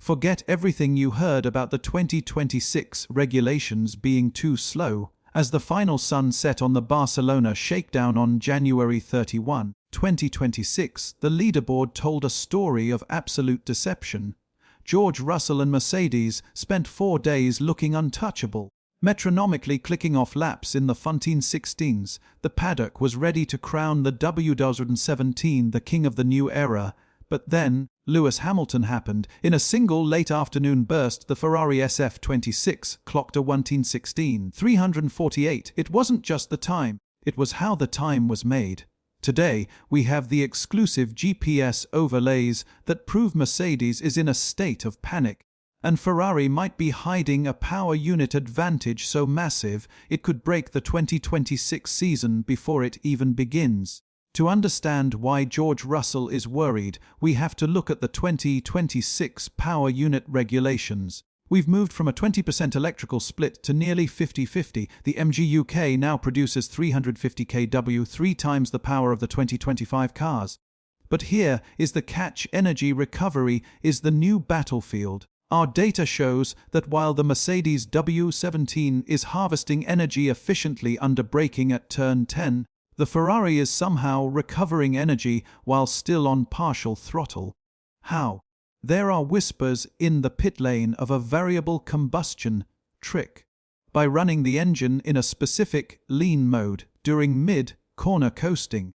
Forget everything you heard about the 2026 regulations being too slow. As the final sun set on the Barcelona Shakedown on January 31, 2026, the leaderboard told a story of absolute deception. George Russell and Mercedes spent 4 days looking untouchable. Metronomically clicking off laps in the Fontaine 16s, the paddock was ready to crown the W2017 the king of the new era. But then, Lewis Hamilton happened. In a single late afternoon burst, the Ferrari SF26 clocked a 1:16.348. It wasn't just the time, it was how the time was made. Today, we have the exclusive GPS overlays that prove Mercedes is in a state of panic, and Ferrari might be hiding a power unit advantage so massive it could break the 2026 season before it even begins. To understand why George Russell is worried, we have to look at the 2026 power unit regulations. We've moved from a 20% electrical split to nearly 50-50. The MGU-K now produces 350 kW, 3 times the power of the 2025 cars. But here is the catch: energy recovery is the new battlefield. Our data shows that while the Mercedes W17 is harvesting energy efficiently under braking at turn 10, the Ferrari is somehow recovering energy while still on partial throttle. How? There are whispers in the pit lane of a variable combustion trick. By running the engine in a specific lean mode during mid-corner coasting,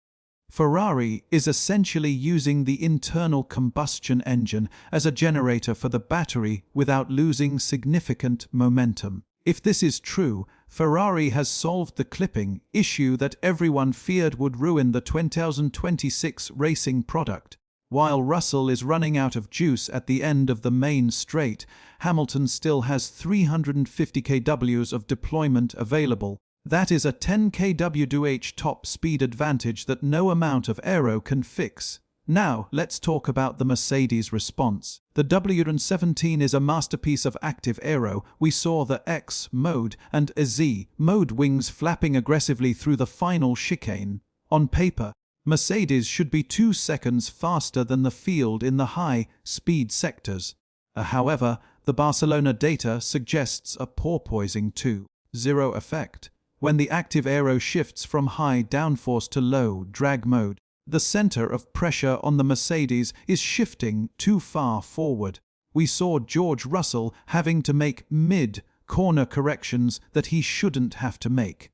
Ferrari is essentially using the internal combustion engine as a generator for the battery without losing significant momentum. If this is true, Ferrari has solved the clipping issue that everyone feared would ruin the 2026 racing product. While Russell is running out of juice at the end of the main straight, Hamilton still has 350 kW of deployment available. That is a 10 kW top speed advantage that no amount of Aero can fix. Now, let's talk about the Mercedes response. The W17 is a masterpiece of active aero. We saw the X mode and Z mode wings flapping aggressively through the final chicane. On paper, Mercedes should be 2 seconds faster than the field in the high-speed sectors. However, the Barcelona data suggests a porpoising 2.0 effect. When the active aero shifts from high downforce to low drag mode, the center of pressure on the Mercedes is shifting too far forward. We saw George Russell having to make mid-corner corrections that he shouldn't have to make.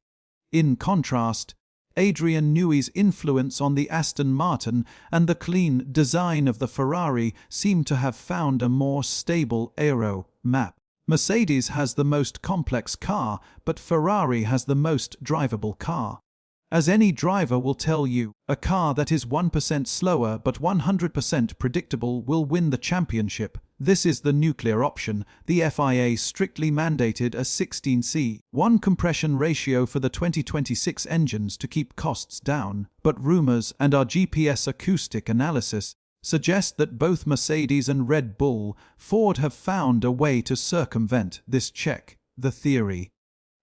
In contrast, Adrian Newey's influence on the Aston Martin and the clean design of the Ferrari seem to have found a more stable aero map. Mercedes has the most complex car, but Ferrari has the most drivable car. As any driver will tell you, a car that is 1% slower but 100% predictable will win the championship. This is the nuclear option. The FIA strictly mandated a 16:1 compression ratio for the 2026 engines to keep costs down, but rumors and our GPS acoustic analysis suggest that both Mercedes and Red Bull Ford have found a way to circumvent this check. The theory: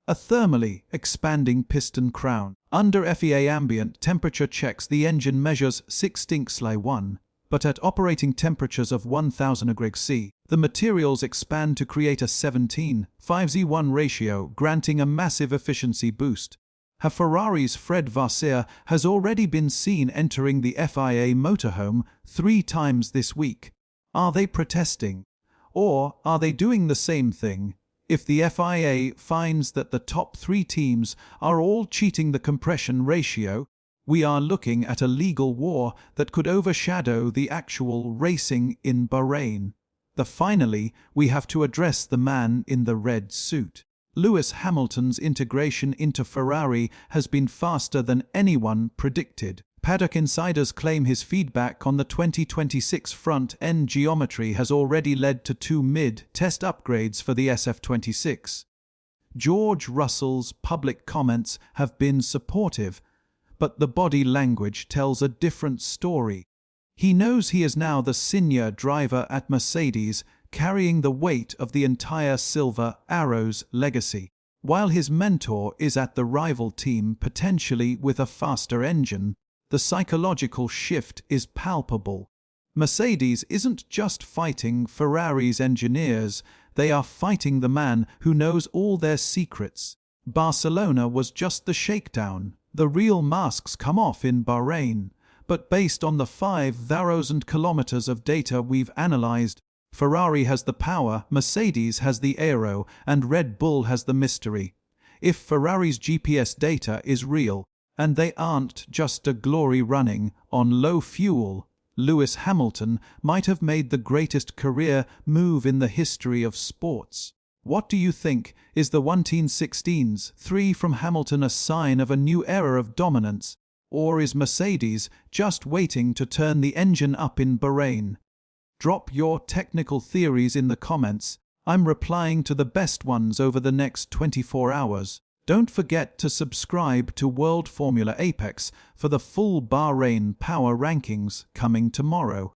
a thermally expanding piston crown. Under FIA ambient temperature checks, the engine measures 6.1, but at operating temperatures of 1000 degrees C, the materials expand to create a 17:1 ratio, granting a massive efficiency boost. Ferrari's Fred Vasseur has already been seen entering the FIA motorhome 3 times this week. Are they protesting? Or are they doing the same thing? If the FIA finds that the top 3 teams are all cheating the compression ratio, we are looking at a legal war that could overshadow the actual racing in Bahrain. Finally, we have to address the man in the red suit. Lewis Hamilton's integration into Ferrari has been faster than anyone predicted. Paddock insiders claim his feedback on the 2026 front-end geometry has already led to 2 mid-test upgrades for the SF26. George Russell's public comments have been supportive, but the body language tells a different story. He knows he is now the senior driver at Mercedes, carrying the weight of the entire Silver Arrow's legacy, while his mentor is at the rival team, potentially with a faster engine. The psychological shift is palpable. Mercedes isn't just fighting Ferrari's engineers, they are fighting the man who knows all their secrets. Barcelona was just the shakedown. The real masks come off in Bahrain. But based on the 5,000 kilometers of data we've analyzed, Ferrari has the power, Mercedes has the Aero, and Red Bull has the mystery. If Ferrari's GPS data is real, and they aren't just a glory running on low fuel, Lewis Hamilton might have made the greatest career move in the history of sports. What do you think? Is the 1916's 3 from Hamilton a sign of a new era of dominance? Or is Mercedes just waiting to turn the engine up in Bahrain? Drop your technical theories in the comments. I'm replying to the best ones over the next 24 hours. Don't forget to subscribe to World Formula Apex for the full Bahrain power rankings coming tomorrow.